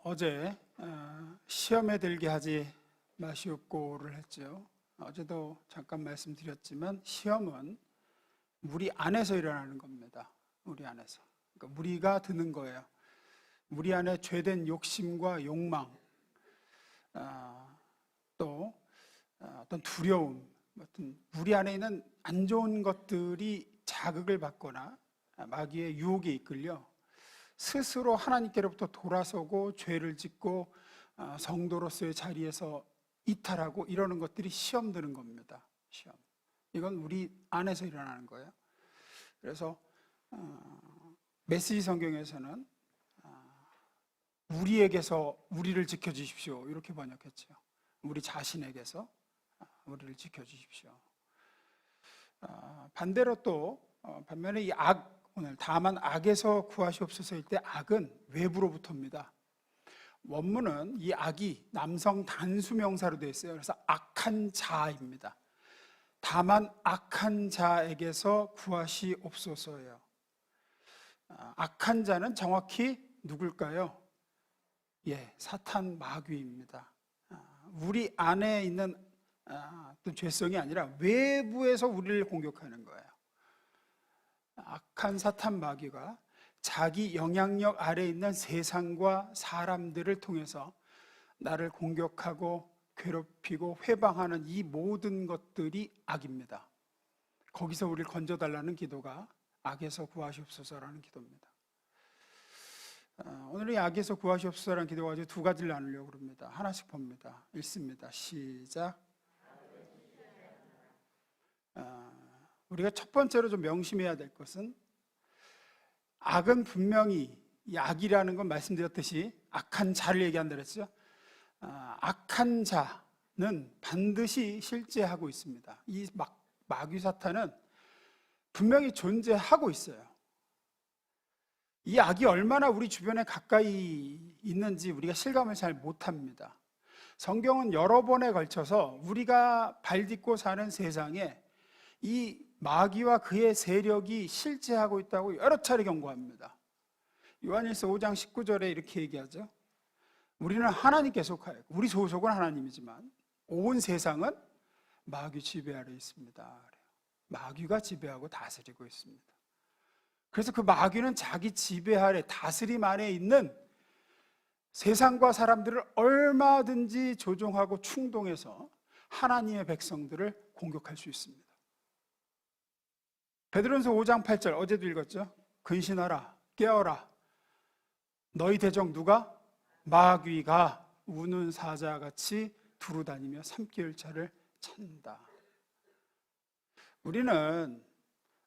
어제 시험에 들게 하지 마시옵고를 했죠. 어제도 잠깐 말씀드렸지만 시험은 우리 안에서 일어나는 겁니다. 우리 안에서. 그러니까 무리가 드는 거예요. 우리 안에 죄된 욕심과 욕망, 또 어떤 두려움, 어떤 우리 안에 있는 안 좋은 것들이 자극을 받거나 마귀의 유혹에 이끌려 스스로 하나님께로부터 돌아서고 죄를 짓고 성도로서의 자리에서 이탈하고 이러는 것들이 시험 드는 겁니다. 시험. 이건 우리 안에서 일어나는 거예요. 그래서 메시지 성경에서는 우리에게서 우리를 지켜주십시오 이렇게 번역했죠. 우리 자신에게서 우리를 지켜주십시오. 반대로 또 반면에 이 오늘 다만 악에서 구하시옵소서일 때 악은 외부로부터입니다. 원문은 이 악이 남성 단수명사로 되어 있어요. 그래서 악한 자입니다. 다만 악한 자에게서 구하시옵소서예요. 악한 자는 정확히 누굴까요? 사탄 마귀입니다. 우리 안에 있는 어떤 죄성이 아니라 외부에서 우리를 공격하는 거예요. 악한 사탄 마귀가 자기 영향력 아래에 있는 세상과 사람들을 통해서 나를 공격하고 괴롭히고 회방하는 이 모든 것들이 악입니다. 거기서 우리를 건져달라는 기도가 악에서 구하시옵소서라는 기도입니다. 오늘 이 악에서 구하시옵소서라는 기도 가지고 두 가지를 나누려고 합니다. 하나씩 봅니다. 읽습니다. 시작. 우리가 첫 번째로 좀 명심해야 될 것은 악은 분명히 이 악이라는 건 말씀드렸듯이 악한 자를 얘기한다 그랬죠. 악한 자는 반드시 실제하고 있습니다. 이 마귀 사탄은 분명히 존재하고 있어요. 이 악이 얼마나 우리 주변에 가까이 있는지 우리가 실감을 잘 못합니다. 성경은 여러 번에 걸쳐서 우리가 발딛고 사는 세상에 이 마귀와 그의 세력이 실제하고 있다고 여러 차례 경고합니다. 요한일서 5장 19절에 이렇게 얘기하죠. 우리는 하나님께 속하여 우리 소속은 하나님이지만 온 세상은 마귀 지배 아래 있습니다. 마귀가 지배하고 다스리고 있습니다. 그래서 그 마귀는 자기 지배 아래 다스림 안에 있는 세상과 사람들을 얼마든지 조종하고 충동해서 하나님의 백성들을 공격할 수 있습니다. 베드로전서 5장 8절 어제도 읽었죠. 근신하라 깨어라 너희 대적 누가? 마귀가 우는 사자같이 두루다니며 삼킬 자를 찾는다. 우리는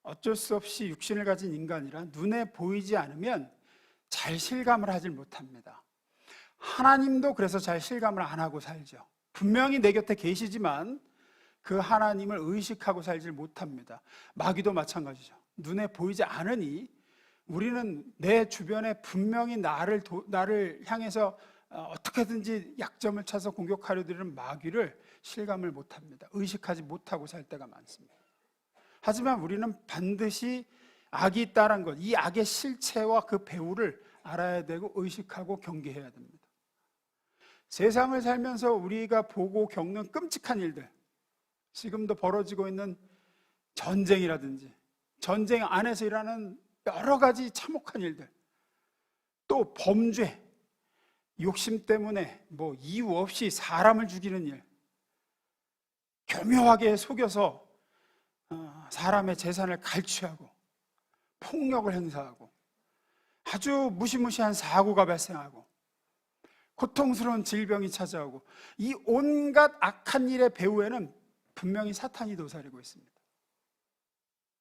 어쩔 수 없이 육신을 가진 인간이라 눈에 보이지 않으면 잘 실감을 하질 못합니다. 하나님도 그래서 잘 실감을 안 하고 살죠. 분명히 내 곁에 계시지만 그 하나님을 의식하고 살질 못합니다. 마귀도 마찬가지죠. 눈에 보이지 않으니 우리는 내 주변에 분명히 나를 향해서 어떻게든지 약점을 찾아서 공격하려 드는 마귀를 실감을 못합니다. 의식하지 못하고 살 때가 많습니다. 하지만 우리는 반드시 악이 있다는 것, 이 악의 실체와 그 배후를 알아야 되고 의식하고 경계해야 됩니다. 세상을 살면서 우리가 보고 겪는 끔찍한 일들, 지금도 벌어지고 있는 전쟁이라든지 전쟁 안에서 일어나는 여러 가지 참혹한 일들, 또 범죄, 욕심 때문에 이유 없이 사람을 죽이는 일, 교묘하게 속여서 사람의 재산을 갈취하고 폭력을 행사하고 아주 무시무시한 사고가 발생하고 고통스러운 질병이 찾아오고 이 온갖 악한 일의 배후에는 분명히 사탄이 도사리고 있습니다.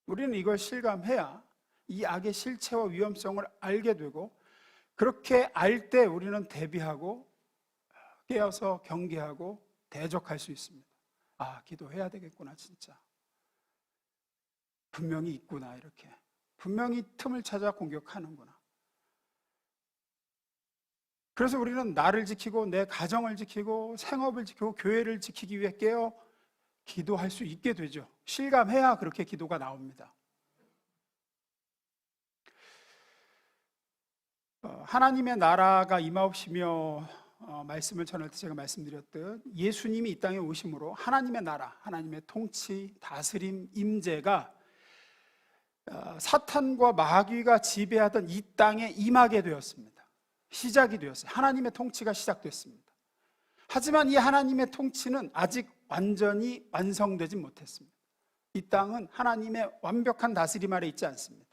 우리는 이걸 실감해야 이 악의 실체와 위험성을 알게 되고 그렇게 알 때 우리는 대비하고 깨어서 경계하고 대적할 수 있습니다. 기도해야 되겠구나 진짜. 분명히 있구나 이렇게. 분명히 틈을 찾아 공격하는구나. 그래서 우리는 나를 지키고 내 가정을 지키고 생업을 지키고 교회를 지키기 위해 깨어 기도할 수 있게 되죠. 실감해야 그렇게 기도가 나옵니다. 하나님의 나라가 임하옵시며 말씀을 전할 때 제가 말씀드렸듯 예수님이 이 땅에 오심으로 하나님의 나라, 하나님의 통치, 다스림, 임재가 사탄과 마귀가 지배하던 이 땅에 임하게 되었습니다. 시작이 되었어요. 하나님의 통치가 시작됐습니다. 하지만 이 하나님의 통치는 아직 완전히 완성되지 못했습니다. 이 땅은 하나님의 완벽한 다스림 아래 있지 않습니다.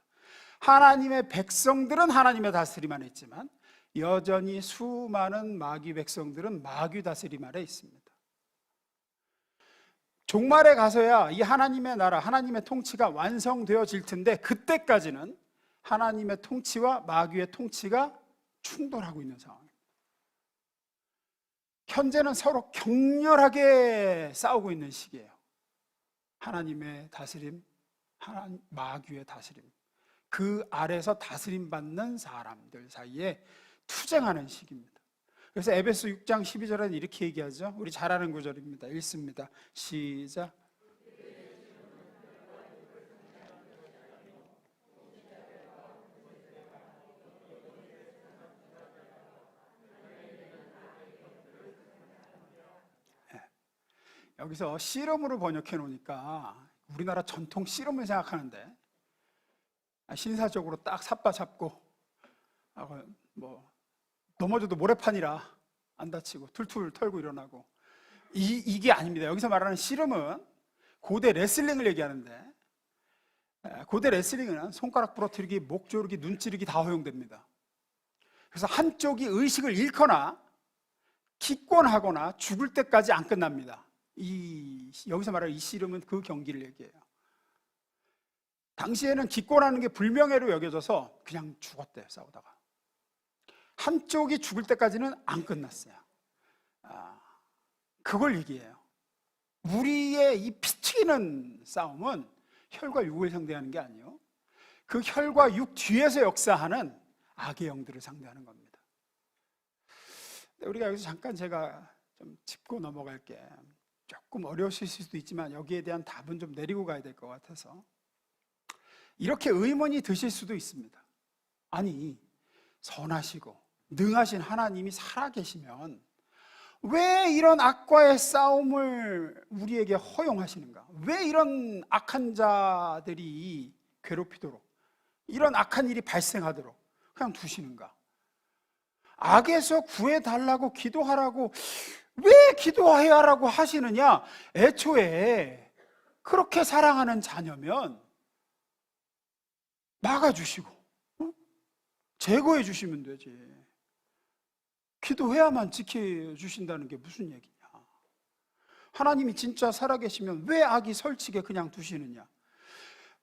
하나님의 백성들은 하나님의 다스림 아래 있지만 여전히 수많은 마귀 백성들은 마귀 다스림 아래 있습니다. 종말에 가서야 이 하나님의 나라, 하나님의 통치가 완성되어질 텐데 그때까지는 하나님의 통치와 마귀의 통치가 충돌하고 있는 상황입니다. 현재는 서로 격렬하게 싸우고 있는 시기예요. 하나님의 다스림, 마귀의 다스림, 그 아래서 다스림 받는 사람들 사이에 투쟁하는 시기입니다. 그래서 에베소 6장 12절에는 이렇게 얘기하죠. 우리 잘 아는 구절입니다. 읽습니다. 시작. 여기서 씨름으로 번역해 놓으니까 우리나라 전통 씨름을 생각하는데 신사적으로 딱 삿바 잡고 넘어져도 모래판이라 안 다치고 툴툴 털고 일어나고 이게 아닙니다. 여기서 말하는 씨름은 고대 레슬링을 얘기하는데 고대 레슬링은 손가락 부러뜨리기, 목 조르기, 눈 찌르기 다 허용됩니다. 그래서 한쪽이 의식을 잃거나 기권하거나 죽을 때까지 안 끝납니다. 여기서 말하는 이 씨름은 그 경기를 얘기해요. 당시에는 기권하는 게 불명예로 여겨져서 그냥 죽었대요, 싸우다가. 한쪽이 죽을 때까지는 안 끝났어요. 그걸 얘기해요. 우리의 이 피 튀기는 싸움은 혈과 육을 상대하는 게 아니에요. 그 혈과 육 뒤에서 역사하는 악의 영들을 상대하는 겁니다. 우리가 여기서 잠깐 제가 좀 짚고 넘어갈게. 조금 어려우실 수도 있지만 여기에 대한 답은 좀 내리고 가야 될 것 같아서 이렇게 의문이 드실 수도 있습니다. 아니, 선하시고 능하신 하나님이 살아계시면 왜 이런 악과의 싸움을 우리에게 허용하시는가? 왜 이런 악한 자들이 괴롭히도록, 이런 악한 일이 발생하도록 그냥 두시는가? 악에서 구해달라고 기도하라고 왜 기도해야 하라고 하시느냐? 애초에 그렇게 사랑하는 자녀면 막아주시고 제거해 주시면 되지. 기도해야만 지켜주신다는 게 무슨 얘기냐? 하나님이 진짜 살아계시면 왜 악이 설치게 그냥 두시느냐?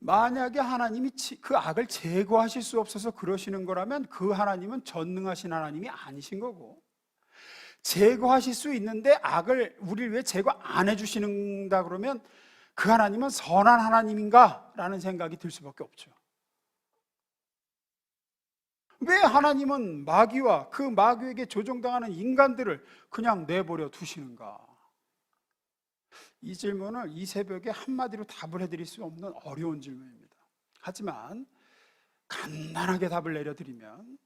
만약에 하나님이 그 악을 제거하실 수 없어서 그러시는 거라면 그 하나님은 전능하신 하나님이 아니신 거고, 제거하실 수 있는데 악을 우리를 왜 제거 안 해주시는가 그러면 그 하나님은 선한 하나님인가? 라는 생각이 들 수밖에 없죠. 왜 하나님은 마귀와 그 마귀에게 조종당하는 인간들을 그냥 내버려 두시는가? 이 질문을 이 새벽에 한마디로 답을 해드릴 수 없는 어려운 질문입니다. 하지만 간단하게 답을 내려드리면,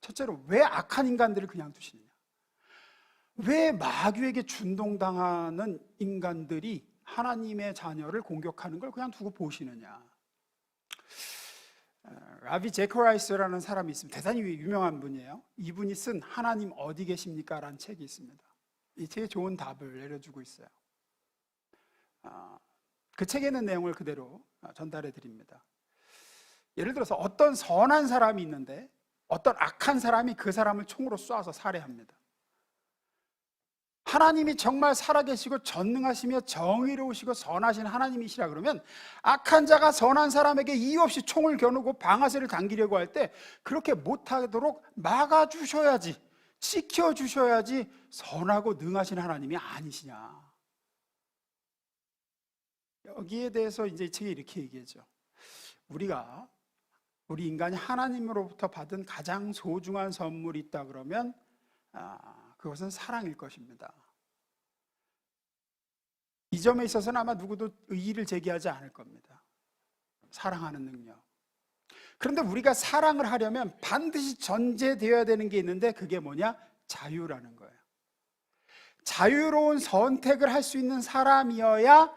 첫째로 왜 악한 인간들을 그냥 두시느냐? 왜 마귀에게 준동당하는 인간들이 하나님의 자녀를 공격하는 걸 그냥 두고 보시느냐? 라비 제커라이스라는 사람이 있습니다. 대단히 유명한 분이에요. 이분이 쓴 하나님 어디 계십니까? 라는 책이 있습니다. 이 책에 좋은 답을 내려주고 있어요. 그 책에 있는 내용을 그대로 전달해 드립니다. 예를 들어서 어떤 선한 사람이 있는데 어떤 악한 사람이 그 사람을 총으로 쏴서 살해합니다. 하나님이 정말 살아계시고 전능하시며 정의로우시고 선하신 하나님이시라 그러면 악한 자가 선한 사람에게 이유 없이 총을 겨누고 방아쇠를 당기려고 할 때 그렇게 못하도록 막아주셔야지, 지켜주셔야지 선하고 능하신 하나님이 아니시냐? 여기에 대해서 이제 이 책이 이렇게 얘기하죠. 우리 인간이 하나님으로부터 받은 가장 소중한 선물이 있다 그러면 그것은 사랑일 것입니다. 이 점에 있어서는 아마 누구도 의의를 제기하지 않을 겁니다. 사랑하는 능력. 그런데 우리가 사랑을 하려면 반드시 전제되어야 되는 게 있는데 그게 뭐냐? 자유라는 거예요. 자유로운 선택을 할 수 있는 사람이어야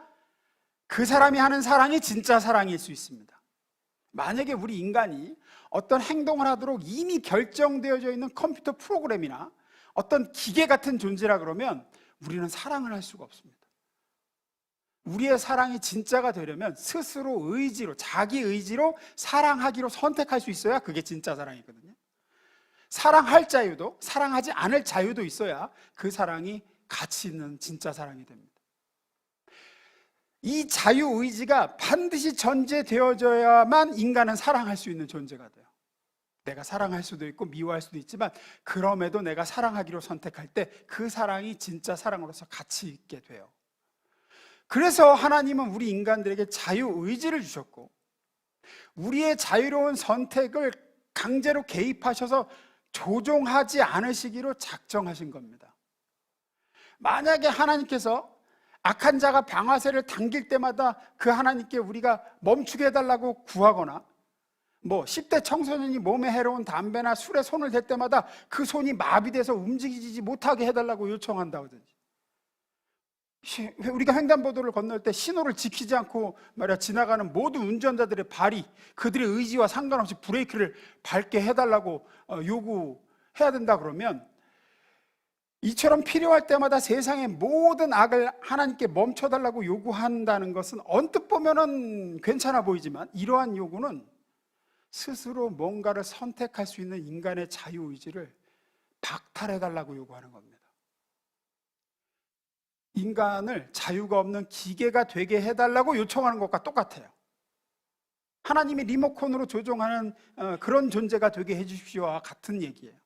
그 사람이 하는 사랑이 진짜 사랑일 수 있습니다. 만약에 우리 인간이 어떤 행동을 하도록 이미 결정되어져 있는 컴퓨터 프로그램이나 어떤 기계 같은 존재라 그러면 우리는 사랑을 할 수가 없습니다. 우리의 사랑이 진짜가 되려면 스스로 의지로, 자기 의지로 사랑하기로 선택할 수 있어야 그게 진짜 사랑이거든요. 사랑할 자유도, 사랑하지 않을 자유도 있어야 그 사랑이 가치 있는 진짜 사랑이 됩니다. 이 자유의지가 반드시 전제되어져야만 인간은 사랑할 수 있는 존재가 돼요. 내가 사랑할 수도 있고 미워할 수도 있지만 그럼에도 내가 사랑하기로 선택할 때 그 사랑이 진짜 사랑으로서 가치 있게 돼요. 그래서 하나님은 우리 인간들에게 자유의지를 주셨고 우리의 자유로운 선택을 강제로 개입하셔서 조종하지 않으시기로 작정하신 겁니다. 만약에 하나님께서 악한 자가 방아쇠를 당길 때마다 그 하나님께 우리가 멈추게 해달라고 구하거나 10대 청소년이 몸에 해로운 담배나 술에 손을 댈 때마다 그 손이 마비돼서 움직이지 못하게 해달라고 요청한다든지, 우리가 횡단보도를 건널 때 신호를 지키지 않고 지나가는 모든 운전자들의 발이 그들의 의지와 상관없이 브레이크를 밟게 해달라고 요구해야 된다 그러면, 이처럼 필요할 때마다 세상의 모든 악을 하나님께 멈춰달라고 요구한다는 것은 언뜻 보면은 괜찮아 보이지만 이러한 요구는 스스로 뭔가를 선택할 수 있는 인간의 자유의지를 박탈해달라고 요구하는 겁니다. 인간을 자유가 없는 기계가 되게 해달라고 요청하는 것과 똑같아요. 하나님이 리모컨으로 조종하는 그런 존재가 되게 해주십시오와 같은 얘기예요.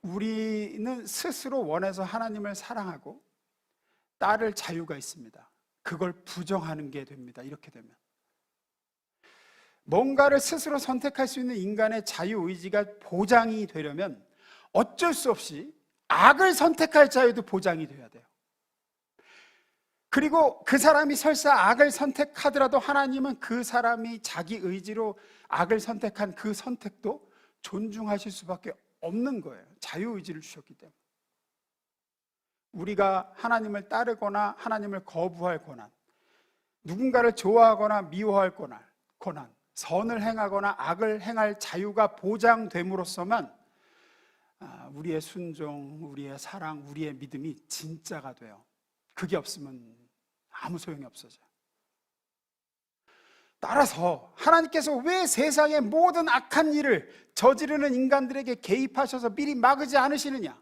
우리는 스스로 원해서 하나님을 사랑하고 따를 자유가 있습니다. 그걸 부정하는 게 됩니다. 이렇게 되면 뭔가를 스스로 선택할 수 있는 인간의 자유의지가 보장이 되려면 어쩔 수 없이 악을 선택할 자유도 보장이 돼야 돼요. 그리고 그 사람이 설사 악을 선택하더라도 하나님은 그 사람이 자기 의지로 악을 선택한 그 선택도 존중하실 수밖에 없는 거예요. 자유의지를 주셨기 때문에. 우리가 하나님을 따르거나 하나님을 거부할 권한, 누군가를 좋아하거나 미워할 권한, 선을 행하거나 악을 행할 자유가 보장됨으로써만 우리의 순종, 우리의 사랑, 우리의 믿음이 진짜가 돼요. 그게 없으면 아무 소용이 없어져요. 따라서 하나님께서 왜 세상의 모든 악한 일을 저지르는 인간들에게 개입하셔서 미리 막지 않으시느냐?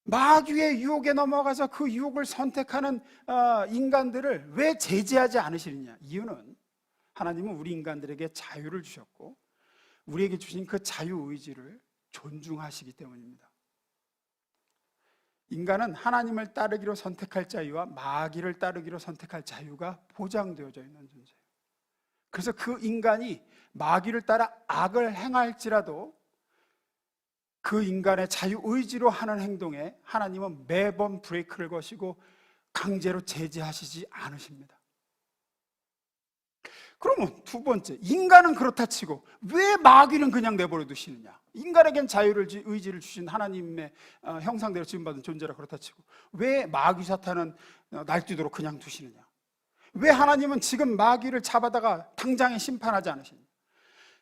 마귀의 유혹에 넘어가서 그 유혹을 선택하는 인간들을 왜 제재하지 않으시느냐? 이유는 하나님은 우리 인간들에게 자유를 주셨고 우리에게 주신 그 자유의지를 존중하시기 때문입니다. 인간은 하나님을 따르기로 선택할 자유와 마귀를 따르기로 선택할 자유가 보장되어져 있는 존재예요. 그래서 그 인간이 마귀를 따라 악을 행할지라도 그 인간의 자유의지로 하는 행동에 하나님은 매번 브레이크를 거시고 강제로 제재하시지 않으십니다. 그러면 두 번째, 인간은 그렇다 치고 왜 마귀는 그냥 내버려 두시느냐? 인간에겐 자유의지를 주신 하나님의 형상대로 지음받은 존재라 그렇다 치고 왜 마귀 사탄은 날뛰도록 그냥 두시느냐? 왜 하나님은 지금 마귀를 잡아다가 당장에 심판하지 않으시느냐?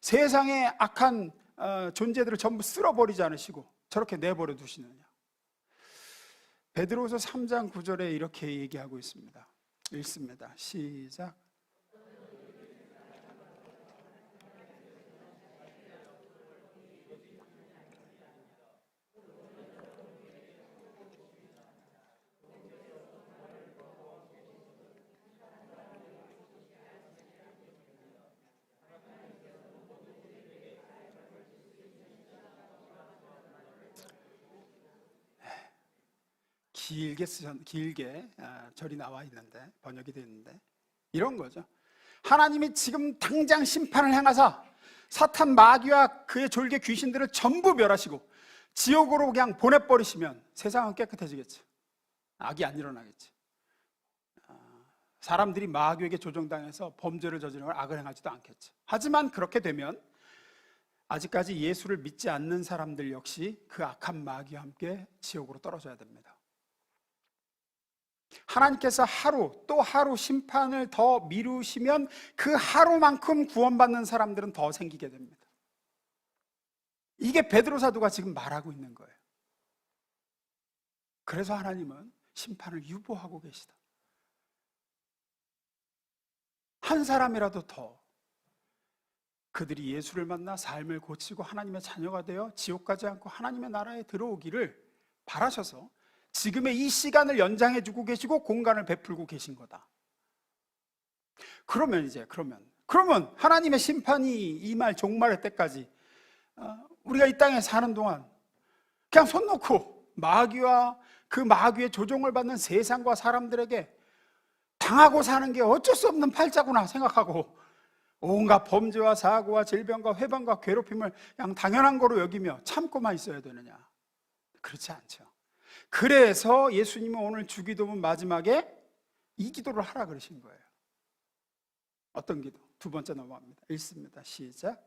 세상의 악한 존재들을 전부 쓸어버리지 않으시고 저렇게 내버려 두시느냐? 베드로후서 3장 9절에 이렇게 얘기하고 있습니다. 읽습니다. 시작. 길게 절이 나와 있는데, 번역이 되어 있는데 이런 거죠. 하나님이 지금 당장 심판을 행하사 사탄 마귀와 그의 졸개 귀신들을 전부 멸하시고 지옥으로 그냥 보내버리시면 세상은 깨끗해지겠지. 악이 안 일어나겠지. 사람들이 마귀에게 조종당해서 범죄를 저지르고 악을 행하지도 않겠죠. 하지만 그렇게 되면 아직까지 예수를 믿지 않는 사람들 역시 그 악한 마귀와 함께 지옥으로 떨어져야 됩니다. 하나님께서 하루 또 하루 심판을 더 미루시면 그 하루만큼 구원받는 사람들은 더 생기게 됩니다. 이게 베드로 사도가 지금 말하고 있는 거예요. 그래서 하나님은 심판을 유보하고 계시다. 한 사람이라도 더 그들이 예수를 만나 삶을 고치고 하나님의 자녀가 되어 지옥 가지 않고 하나님의 나라에 들어오기를 바라셔서 지금의 이 시간을 연장해 주고 계시고 공간을 베풀고 계신 거다. 그러면 하나님의 심판이 임할 종말의 때까지 우리가 이 땅에 사는 동안 그냥 손 놓고 마귀와 그 마귀의 조종을 받는 세상과 사람들에게 당하고 사는 게 어쩔 수 없는 팔자구나 생각하고 온갖 범죄와 사고와 질병과 회방과 괴롭힘을 그냥 당연한 거로 여기며 참고만 있어야 되느냐? 그렇지 않죠. 그래서 예수님은 오늘 주기도문 마지막에 이 기도를 하라 그러신 거예요. 어떤 기도? 두 번째 넘어갑니다. 읽습니다. 시작.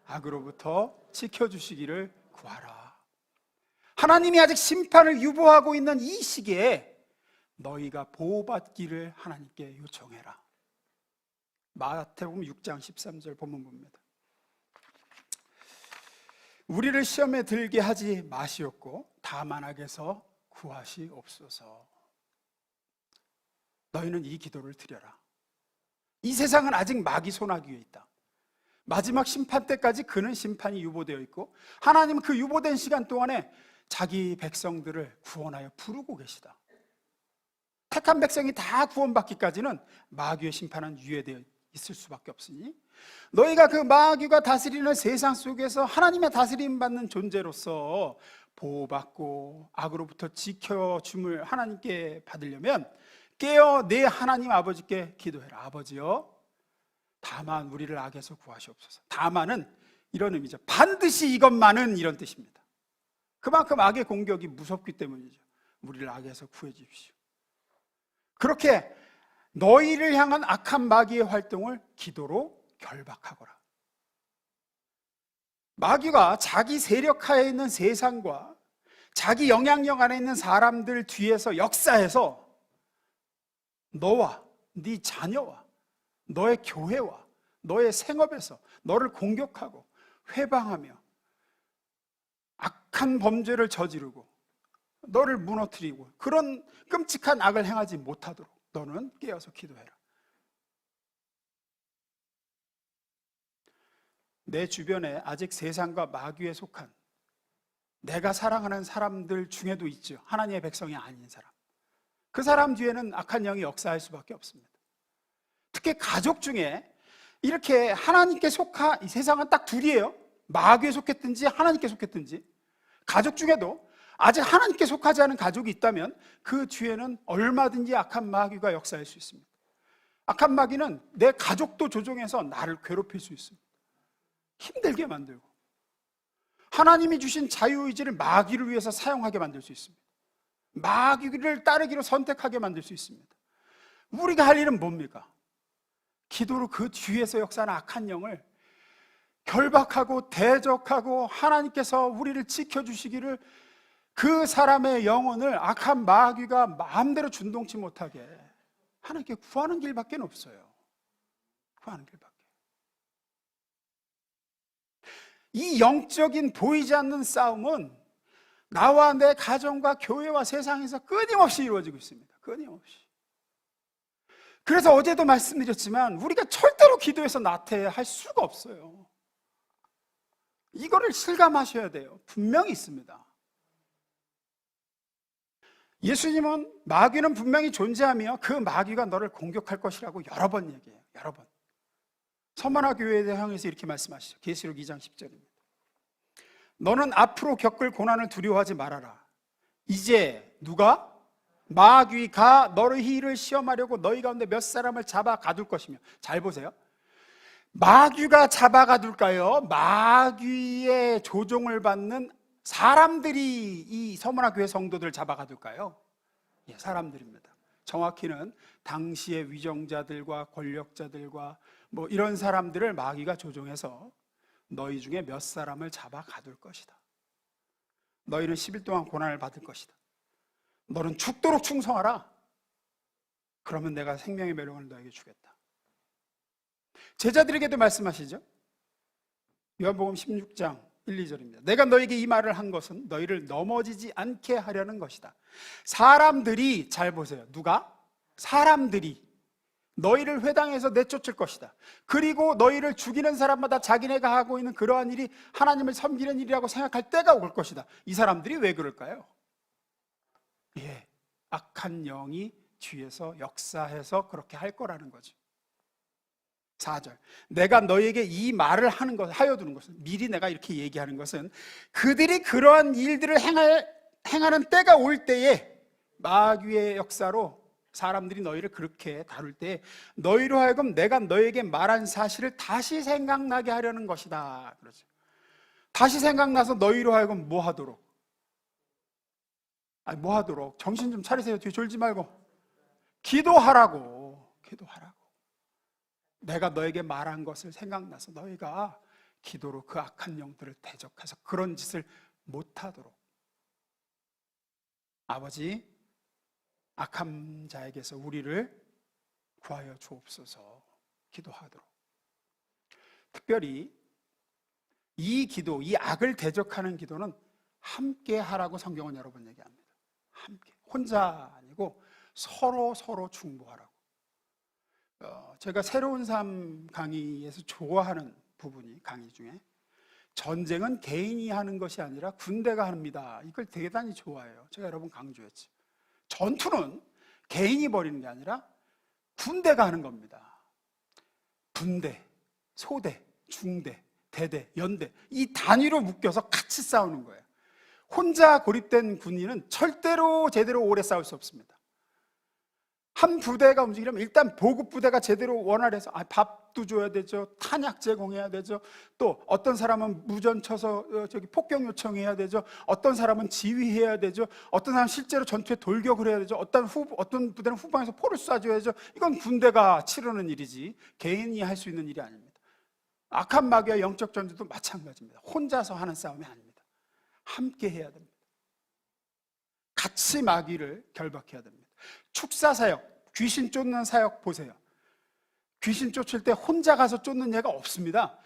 악으로부터 지켜주시기를 구하라. 하나님이 아직 심판을 유보하고 있는 이 시기에 너희가 보호받기를 하나님께 요청해라. 마태복음 6장 13절 본문 봅니다. 우리를 시험에 들게 하지 마시옵고 다만 악에서 구하시옵소서. 너희는 이 기도를 드려라. 이 세상은 아직 마귀 손아귀에 있다. 마지막 심판 때까지 그는 심판이 유보되어 있고 하나님은 그 유보된 시간 동안에 자기 백성들을 구원하여 부르고 계시다. 택한 백성이 다 구원받기까지는 마귀의 심판은 유예되어 있을 수밖에 없으니 너희가 그 마귀가 다스리는 세상 속에서 하나님의 다스림 받는 존재로서 보호받고 악으로부터 지켜줌을 하나님께 받으려면 깨어 내 하나님 아버지께 기도해라. 아버지여, 다만 우리를 악에서 구하시옵소서. 다만은 이런 의미죠. 반드시 이것만은 이런 뜻입니다. 그만큼 악의 공격이 무섭기 때문이죠. 우리를 악에서 구해 주십시오. 그렇게 너희를 향한 악한 마귀의 활동을 기도로 결박하거라. 마귀가 자기 세력하에 있는 세상과 자기 영향력 안에 있는 사람들 뒤에서 역사해서 너와 네 자녀와 너의 교회와 너의 생업에서 너를 공격하고 회방하며 악한 범죄를 저지르고 너를 무너뜨리고 그런 끔찍한 악을 행하지 못하도록 너는 깨어서 기도해라. 내 주변에 아직 세상과 마귀에 속한 내가 사랑하는 사람들 중에도 있죠. 하나님의 백성이 아닌 사람. 그 사람 뒤에는 악한 영이 역사할 수밖에 없습니다. 특히 가족 중에 이렇게 하나님께 이 세상은 딱 둘이에요. 마귀에 속했든지 하나님께 속했든지. 가족 중에도 아직 하나님께 속하지 않은 가족이 있다면 그 뒤에는 얼마든지 악한 마귀가 역사할 수 있습니다. 악한 마귀는 내 가족도 조종해서 나를 괴롭힐 수 있습니다. 힘들게 만들고 하나님이 주신 자유의지를 마귀를 위해서 사용하게 만들 수 있습니다. 마귀를 따르기로 선택하게 만들 수 있습니다. 우리가 할 일은 뭡니까? 기도로 그 뒤에서 역사하는 악한 영을 결박하고 대적하고 하나님께서 우리를 지켜주시기를 그 사람의 영혼을 악한 마귀가 마음대로 준동치 못하게 하나님께 구하는 길밖에 없어요. 구하는 길밖에. 이 영적인 보이지 않는 싸움은 나와 내 가정과 교회와 세상에서 끊임없이 이루어지고 있습니다. 끊임없이. 그래서 어제도 말씀드렸지만 우리가 절대로 기도해서 나태할 수가 없어요. 이거를 실감하셔야 돼요. 분명히 있습니다. 예수님은 마귀는 분명히 존재하며 그 마귀가 너를 공격할 것이라고 여러 번 얘기해요. 여러 번. 서머나 교회에 향해서 이렇게 말씀하시죠. 계시록 2장 10절입니다. 너는 앞으로 겪을 고난을 두려워하지 말아라. 이제 누가? 마귀가 너희를 시험하려고 너희 가운데 몇 사람을 잡아 가둘 것이며. 잘 보세요. 마귀가 잡아 가둘까요? 마귀의 조종을 받는 사람들이 이 서머나 교회 성도들을 잡아 가둘까요? 예, 사람들입니다. 정확히는 당시의 위정자들과 권력자들과 뭐 이런 사람들을 마귀가 조종해서 너희 중에 몇 사람을 잡아 가둘 것이다. 너희는 10일 동안 고난을 받을 것이다. 너는 죽도록 충성하라. 그러면 내가 생명의 멸용을 너에게 주겠다. 제자들에게도 말씀하시죠. 요한복음 16장 1, 2절입니다. 내가 너에게 이 말을 한 것은 너희를 넘어지지 않게 하려는 것이다. 사람들이, 잘 보세요. 누가? 사람들이 너희를 회당에서 내쫓을 것이다. 그리고 너희를 죽이는 사람마다 자기네가 하고 있는 그러한 일이 하나님을 섬기는 일이라고 생각할 때가 올 것이다. 이 사람들이 왜 그럴까요? 예, 악한 영이 뒤에서 역사해서 그렇게 할 거라는 거죠. 4절, 내가 너에게 이 말을 하는 것, 하여두는 것은, 미리 내가 이렇게 얘기하는 것은 그들이 그러한 일들을 행하는 때가 올 때에 마귀의 역사로 사람들이 너희를 그렇게 다룰 때 너희로 하여금 내가 너에게 말한 사실을 다시 생각나게 하려는 것이다. 그러죠. 다시 생각나서 너희로 하여금 뭐 하도록? 뭐 하도록? 정신 좀 차리세요. 뒤에 졸지 말고. 기도하라고. 내가 너에게 말한 것을 생각나서 너희가 기도로 그 악한 영들을 대적해서 그런 짓을 못하도록. 아버지, 악한 자에게서 우리를 구하여 주옵소서. 기도하도록. 특별히 이 기도, 이 악을 대적하는 기도는 함께 하라고 성경은 여러 번 얘기합니다. 함께, 혼자 아니고 서로 중보하라고. 제가 새로운 삶 강의에서 좋아하는 부분이, 강의 중에 전쟁은 개인이 하는 것이 아니라 군대가 합니다. 이걸 대단히 좋아해요. 제가 여러 번 강조했죠. 전투는 개인이 벌이는 게 아니라 군대가 하는 겁니다. 분대, 소대, 중대, 대대, 연대, 이 단위로 묶여서 같이 싸우는 거예요. 혼자 고립된 군인은 절대로 제대로 오래 싸울 수 없습니다. 한 부대가 움직이려면 일단 보급 부대가 제대로 원활해서 밥도 줘야 되죠. 탄약 제공해야 되죠. 또 어떤 사람은 무전 쳐서 폭격 요청해야 되죠. 어떤 사람은 지휘해야 되죠. 어떤 사람은 실제로 전투에 돌격을 해야 되죠. 어떤 부대는 후방에서 포를 쏴줘야죠. 이건 군대가 치르는 일이지 개인이 할 수 있는 일이 아닙니다. 악한 마귀와 영적 전투도 마찬가지입니다. 혼자서 하는 싸움이 아닙니다. 함께 해야 됩니다. 같이 마귀를 결박해야 됩니다. 축사 사역, 귀신 쫓는 사역 보세요. 귀신 쫓을 때 혼자 가서 쫓는 예가 없습니다.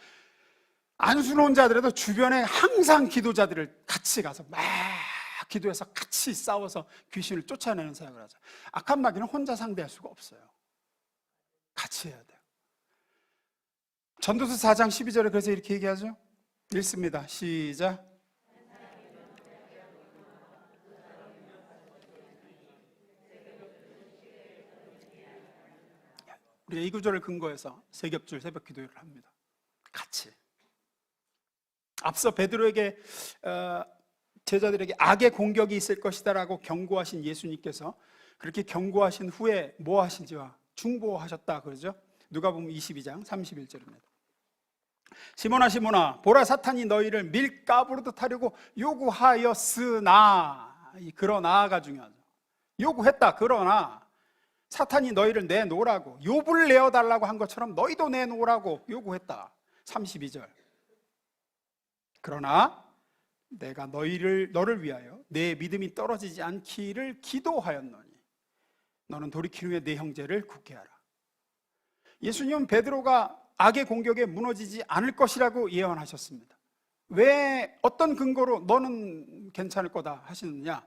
안수놓은 자들에도 주변에 항상 기도자들을 같이 가서 막 기도해서 같이 싸워서 귀신을 쫓아내는 사역을 하죠. 악한 마귀는 혼자 상대할 수가 없어요. 같이 해야 돼요. 전도서 4장 12절에 그래서 이렇게 얘기하죠. 읽습니다. 시작. 우리가 이 구절을 근거해서 세겹줄 새벽 기도를 합니다. 같이. 앞서 베드로에게 제자들에게 악의 공격이 있을 것이다라고 경고하신 예수님께서 그렇게 경고하신 후에 뭐 하신지와 중보하셨다 그러죠. 누가복음 22장 31절입니다. 시몬아 시몬아 보라 사탄이 너희를 밀가부르듯 하려고 요구하였으나, 이 그러나가 중요하죠. 요구했다. 그러나 사탄이 너희를 내놓으라고, 욥을 내어달라고 한 것처럼 너희도 내놓으라고 요구했다. 32절. 그러나 내가 너를 위하여 내 믿음이 떨어지지 않기를 기도하였노니 너는 돌이킨 후에 내 형제를 굳게 하라. 예수님은 베드로가 악의 공격에 무너지지 않을 것이라고 예언하셨습니다. 왜, 어떤 근거로 너는 괜찮을 거다 하시느냐?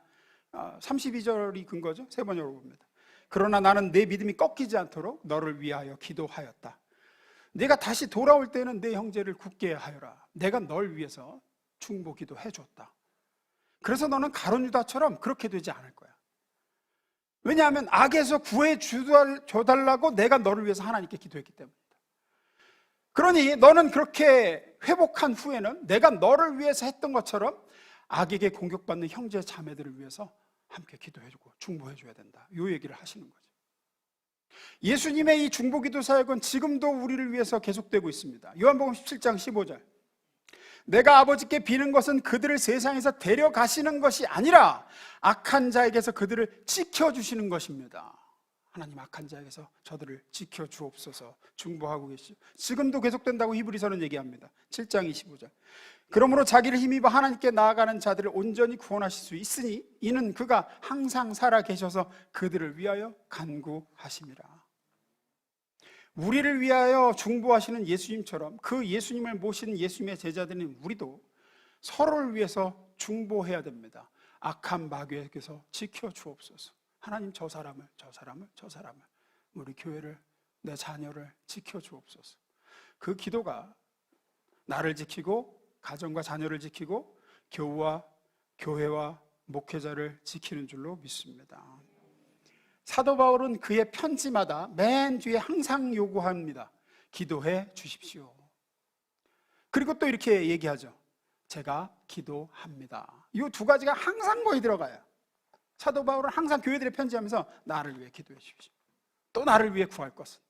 32절이 근거죠. 세 번 열어봅니다. 그러나 나는 내 믿음이 꺾이지 않도록 너를 위하여 기도하였다. 내가 다시 돌아올 때는 내 형제를 굳게 하여라. 내가 널 위해서 중보 기도해 줬다. 그래서 너는 가룟 유다처럼 그렇게 되지 않을 거야. 왜냐하면 악에서 구해 줘달라고 내가 너를 위해서 하나님께 기도했기 때문이다. 그러니 너는 그렇게 회복한 후에는 내가 너를 위해서 했던 것처럼 악에게 공격받는 형제 자매들을 위해서 함께 기도해주고 중보해줘야 된다. 이 얘기를 하시는 거죠. 예수님의 이 중보기도 사역은 지금도 우리를 위해서 계속되고 있습니다. 요한복음 17장 15절. 내가 아버지께 비는 것은 그들을 세상에서 데려가시는 것이 아니라 악한 자에게서 그들을 지켜주시는 것입니다. 하나님 악한 자에게서 저들을 지켜주옵소서 중보하고 계시죠. 지금도 계속된다고 히브리서는 얘기합니다. 7장 25절. 그러므로 자기를 힘입어 하나님께 나아가는 자들을 온전히 구원하실 수 있으니 이는 그가 항상 살아 계셔서 그들을 위하여 간구하심이라. 우리를 위하여 중보하시는 예수님처럼 그 예수님을 모신 예수님의 제자들인 우리도 서로를 위해서 중보해야 됩니다. 악한 마귀에게서 지켜주옵소서. 하나님 저 사람을 우리 교회를 내 자녀를 지켜주옵소서. 그 기도가 나를 지키고 가정과 자녀를 지키고 교우와 교회와 목회자를 지키는 줄로 믿습니다. 사도 바울은 그의 편지마다 맨 뒤에 항상 요구합니다. 기도해 주십시오. 그리고 또 이렇게 얘기하죠. 제가 기도합니다. 이 두 가지가 항상 거의 들어가요. 사도 바울은 항상 교회들에 편지하면서 나를 위해 기도해 주십시오. 또 나를 위해 구할 것은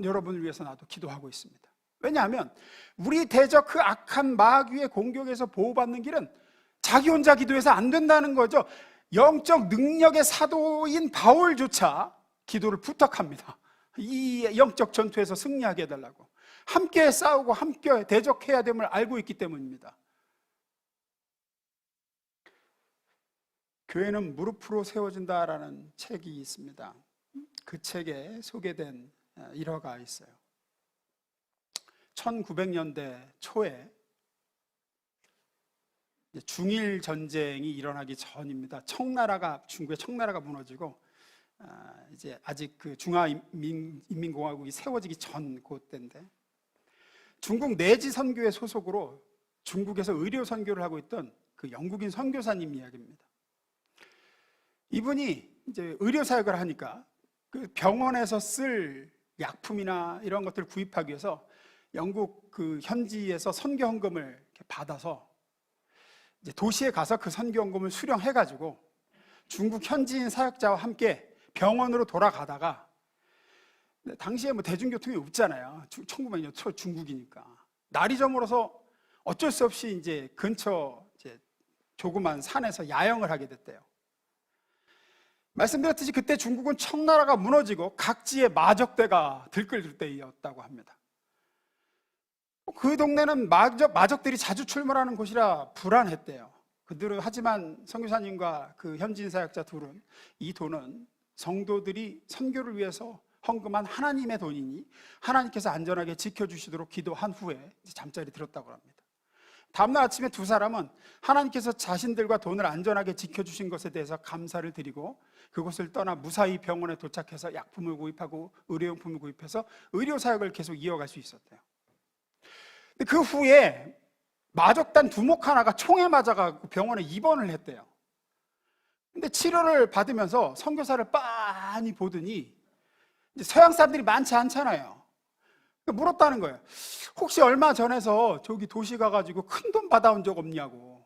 여러분을 위해서 나도 기도하고 있습니다. 왜냐하면 우리 대적 그 악한 마귀의 공격에서 보호받는 길은 자기 혼자 기도해서 안 된다는 거죠. 영적 능력의 사도인 바울조차 기도를 부탁합니다. 이 영적 전투에서 승리하게 해달라고. 함께 싸우고 함께 대적해야 됨을 알고 있기 때문입니다. 교회는 무릎으로 세워진다라는 책이 있습니다. 그 책에 소개된 일화가 있어요. 1900년대 초에 중일 전쟁이 일어나기 전입니다. 중국의 청나라가 무너지고 이제 아직 그 중화인민공화국이 세워지기 전 그때인데, 중국 내지 선교회 소속으로 중국에서 의료 선교를 하고 있던 그 영국인 선교사님 이야기입니다. 이분이 이제 의료 사역을 하니까 그 병원에서 쓸 약품이나 이런 것들을 구입하기 위해서 영국 그 현지에서 선교 헌금을 이렇게 받아서 이제 도시에 가서 그 선교 헌금을 수령해가지고 중국 현지인 사역자와 함께 병원으로 돌아가다가, 당시에 뭐 대중교통이 없잖아요. 1900년 초 중국이니까. 날이 저물어서 어쩔 수 없이 이제 근처 이제 조그만 산에서 야영을 하게 됐대요. 말씀드렸듯이 그때 중국은 청나라가 무너지고 각지의 마적대가 들끓을 때였다고 합니다. 그 동네는 마적들이 자주 출몰하는 곳이라 불안했대요. 그들은 하지만 선교사님과 그 현지인 사역자 둘은 이 돈은 성도들이 선교를 위해서 헌금한 하나님의 돈이니 하나님께서 안전하게 지켜주시도록 기도한 후에 잠자리 들었다고 합니다. 다음날 아침에 두 사람은 하나님께서 자신들과 돈을 안전하게 지켜주신 것에 대해서 감사를 드리고 그곳을 떠나 무사히 병원에 도착해서 약품을 구입하고 의료용품을 구입해서 의료사역을 계속 이어갈 수 있었대요. 근데 그 후에 마적단 두목 하나가 총에 맞아가지고 병원에 입원을 했대요. 근데 치료를 받으면서 선교사를 빤히 보더니 이제 서양 사람들이 많지 않잖아요. 물었다는 거예요. 혹시 얼마 전에서 저기 도시 가가지고 큰 돈 받아온 적 없냐고.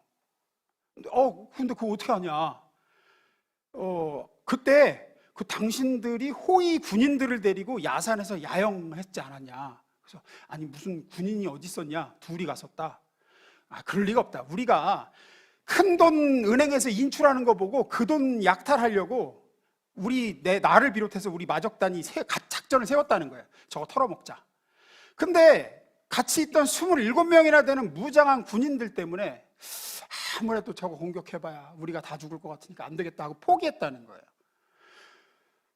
근데 그거 어떻게 하냐? 그때 그 당신들이 호위 군인들을 데리고 야산에서 야영했지 않았냐? 그래서 아니 무슨 군인이 어디 있었냐? 둘이 갔었다. 그럴 리가 없다. 우리가 큰 돈 은행에서 인출하는 거 보고 그 돈 약탈하려고 나를 비롯해서 우리 마적단이 작전을 세웠다는 거예요. 저거 털어먹자. 근데 같이 있던 27명이나 되는 무장한 군인들 때문에 아무래도 저거 공격해봐야 우리가 다 죽을 것 같으니까 안 되겠다 하고 포기했다는 거예요.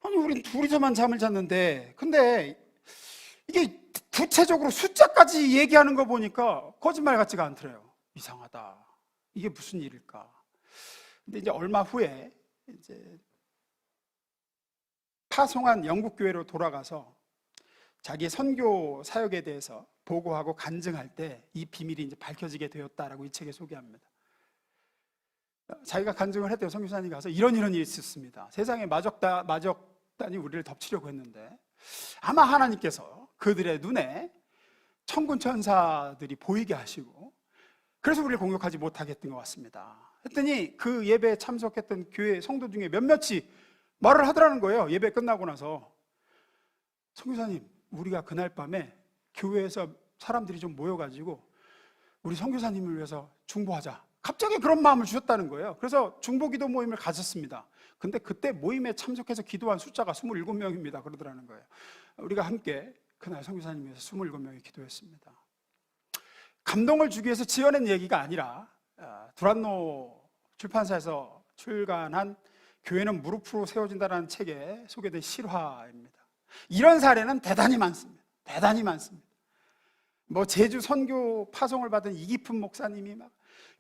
아니 우린 둘이서만 잠을 잤는데, 근데 이게 구체적으로 숫자까지 얘기하는 거 보니까 거짓말 같지가 않더래요. 이상하다. 이게 무슨 일일까? 근데 이제 얼마 후에 이제 파송한 영국 교회로 돌아가서 자기의 선교 사역에 대해서 보고하고 간증할 때 이 비밀이 이제 밝혀지게 되었다라고 이 책에 소개합니다. 자기가 간증을 했대요. 선교사님이 가서 이런 일이 있었습니다. 세상에 마적단이 우리를 덮치려고 했는데 아마 하나님께서 그들의 눈에 천군 천사들이 보이게 하시고 그래서 우리를 공격하지 못하게 했던 것 같습니다. 했더니 그 예배에 참석했던 교회 성도 중에 몇몇이 말을 하더라는 거예요. 예배 끝나고 나서 선교사님, 우리가 그날 밤에 교회에서 사람들이 좀 모여가지고 우리 선교사님을 위해서 중보하자. 갑자기 그런 마음을 주셨다는 거예요. 그래서 중보기도 모임을 가졌습니다. 근데 그때 모임에 참석해서 기도한 숫자가 27명입니다. 그러더라는 거예요. 우리가 함께 그날 선교사님께서 27명이 기도했습니다. 감동을 주기 위해서 지어낸 얘기가 아니라 두란노 출판사에서 출간한 교회는 무릎으로 세워진다는 책에 소개된 실화입니다. 이런 사례는 대단히 많습니다. 대단히 많습니다. 뭐 제주 선교 파송을 받은 이기품 목사님이 막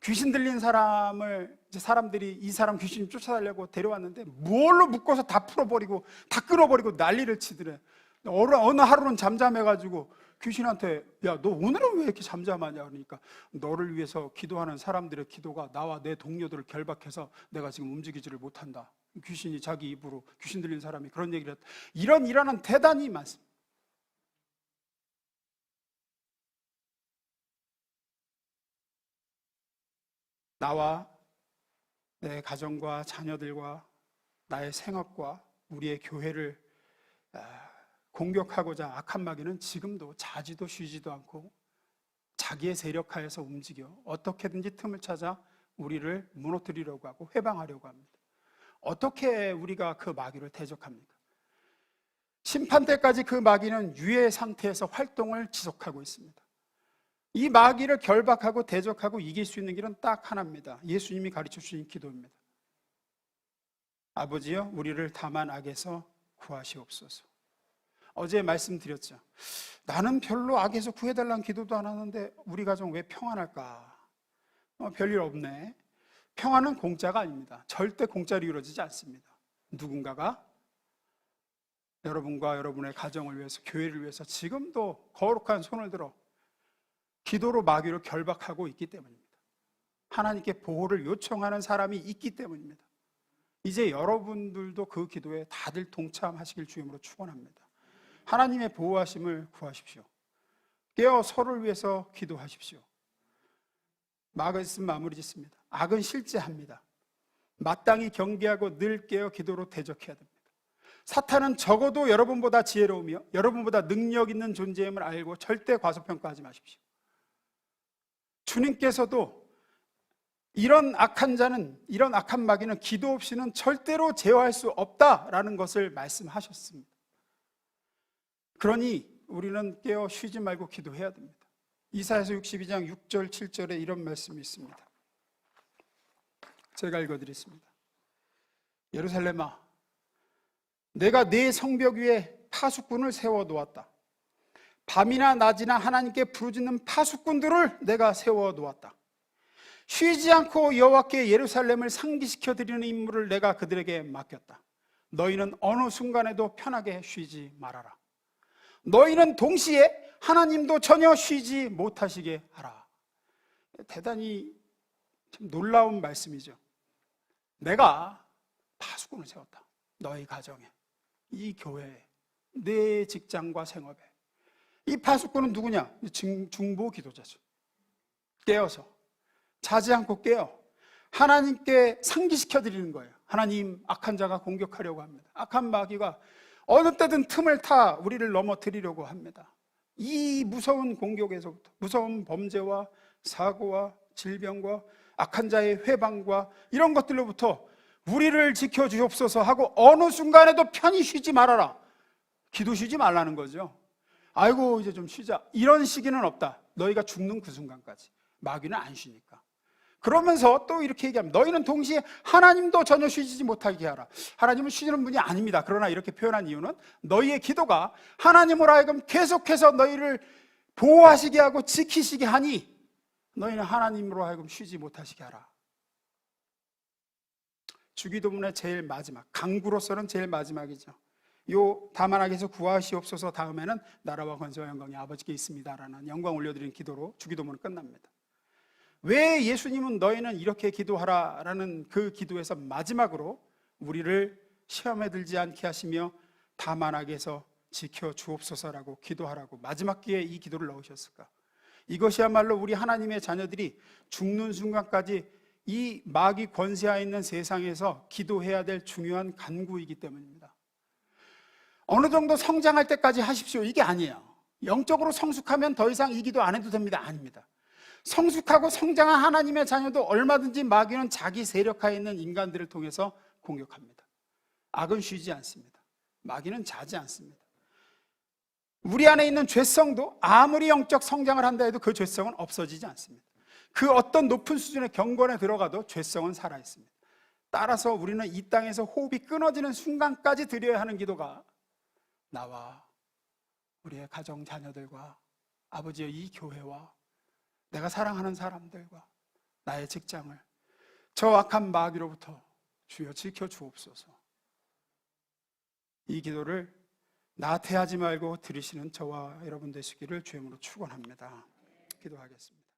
귀신 들린 사람들이 이 사람 귀신 쫓아달라고 데려왔는데 뭘로 묶어서 다 풀어버리고 다 끊어버리고 난리를 치더래. 어느 하루는 잠잠해가지고 귀신한테 야, 너 오늘은 왜 이렇게 잠잠하냐 그러니까 너를 위해서 기도하는 사람들의 기도가 나와 내 동료들을 결박해서 내가 지금 움직이지를 못한다. 귀신이 자기 입으로 귀신 들린 사람이 그런 얘기를 했다. 이런 일화는 대단히 많습니다. 나와 내 가정과 자녀들과 나의 생업과 우리의 교회를 공격하고자 악한 마귀는 지금도 자지도 쉬지도 않고 자기의 세력하에서 움직여 어떻게든지 틈을 찾아 우리를 무너뜨리려고 하고 회방하려고 합니다. 어떻게 우리가 그 마귀를 대적합니까? 심판 때까지 그 마귀는 유해 상태에서 활동을 지속하고 있습니다. 이 마귀를 결박하고 대적하고 이길 수 있는 길은 딱 하나입니다. 예수님이 가르쳐 주신 기도입니다. 아버지여, 우리를 다만 악에서 구하시옵소서. 어제 말씀드렸죠. 나는 별로 악에서 구해달라는 기도도 안 하는데 우리 가정 왜 평안할까? 별일 없네. 평안은 공짜가 아닙니다. 절대 공짜로 이루어지지 않습니다. 누군가가 여러분과 여러분의 가정을 위해서, 교회를 위해서 지금도 거룩한 손을 들어 기도로 마귀를 결박하고 있기 때문입니다. 하나님께 보호를 요청하는 사람이 있기 때문입니다. 이제 여러분들도 그 기도에 다들 동참하시길 주임으로 축원합니다. 하나님의 보호하심을 구하십시오. 깨어 서로를 위해서 기도하십시오. 말씀 마무리 짓습니다. 악은 실제합니다. 마땅히 경계하고 늘 깨어 기도로 대적해야 됩니다. 사탄은 적어도 여러분보다 지혜로우며 여러분보다 능력 있는 존재임을 알고 절대 과소평가하지 마십시오. 주님께서도 이런 악한 자는, 이런 악한 마귀는 기도 없이는 절대로 제어할 수 없다라는 것을 말씀하셨습니다. 그러니 우리는 깨어 쉬지 말고 기도해야 됩니다. 이사야서 62장 6절 7절에 이런 말씀이 있습니다. 제가 읽어드리겠습니다. 예루살렘아, 내가 네 성벽 위에 파수꾼을 세워놓았다. 밤이나 낮이나 하나님께 부르짖는 파수꾼들을 내가 세워놓았다. 쉬지 않고 여호와께 예루살렘을 상기시켜 드리는 임무를 내가 그들에게 맡겼다. 너희는 어느 순간에도 편하게 쉬지 말아라. 너희는 동시에 하나님도 전혀 쉬지 못하시게 하라. 대단히 참 놀라운 말씀이죠. 내가 파수꾼을 세웠다. 너희 가정에, 이 교회에, 내 직장과 생업에. 이 파수꾼은 누구냐? 중보 기도자죠. 깨어서 자지 않고 깨어 하나님께 상기시켜 드리는 거예요. 하나님, 악한 자가 공격하려고 합니다. 악한 마귀가 어느 때든 틈을 타 우리를 넘어뜨리려고 합니다. 이 무서운 공격에서부터, 무서운 범죄와 사고와 질병과 악한 자의 회방과 이런 것들로부터 우리를 지켜주옵소서 하고 어느 순간에도 편히 쉬지 말아라. 기도 쉬지 말라는 거죠. 아이고 이제 좀 쉬자, 이런 시기는 없다. 너희가 죽는 그 순간까지. 마귀는 안 쉬니까. 그러면서 또 이렇게 얘기합니다. 너희는 동시에 하나님도 전혀 쉬지 못하게 하라. 하나님은 쉬는 분이 아닙니다. 그러나 이렇게 표현한 이유는 너희의 기도가 하나님으로 하여금 계속해서 너희를 보호하시게 하고 지키시게 하니 너희는 하나님으로 하여금 쉬지 못하시게 하라. 주기도문의 제일 마지막, 강구로서는 제일 마지막이죠. 요 다만 악에서 구하시옵소서 다음에는 나라와 권세와 영광이 아버지께 있습니다라는 영광 올려드리는 기도로 주기도문은 끝납니다. 왜 예수님은 너희는 이렇게 기도하라라는 그 기도에서 마지막으로 우리를 시험에 들지 않게 하시며 다만 악에서 지켜 주옵소서라고 기도하라고 마지막 기회에 이 기도를 넣으셨을까? 이것이야말로 우리 하나님의 자녀들이 죽는 순간까지 이 마귀 권세하에 있는 세상에서 기도해야 될 중요한 간구이기 때문입니다. 어느 정도 성장할 때까지 하십시오, 이게 아니에요. 영적으로 성숙하면 더 이상 이 기도 안 해도 됩니다. 아닙니다. 성숙하고 성장한 하나님의 자녀도 얼마든지 마귀는 자기 세력하에 있는 인간들을 통해서 공격합니다. 악은 쉬지 않습니다. 마귀는 자지 않습니다. 우리 안에 있는 죄성도 아무리 영적 성장을 한다 해도 그 죄성은 없어지지 않습니다. 그 어떤 높은 수준의 경건에 들어가도 죄성은 살아있습니다. 따라서 우리는 이 땅에서 호흡이 끊어지는 순간까지 드려야 하는 기도가 나와 우리의 가정 자녀들과 아버지의 이 교회와 내가 사랑하는 사람들과 나의 직장을 저 악한 마귀로부터 주여 지켜주옵소서. 이 기도를 나태하지 말고 들으시는 저와 여러분 되시기를 주님으로 축원합니다. 기도하겠습니다.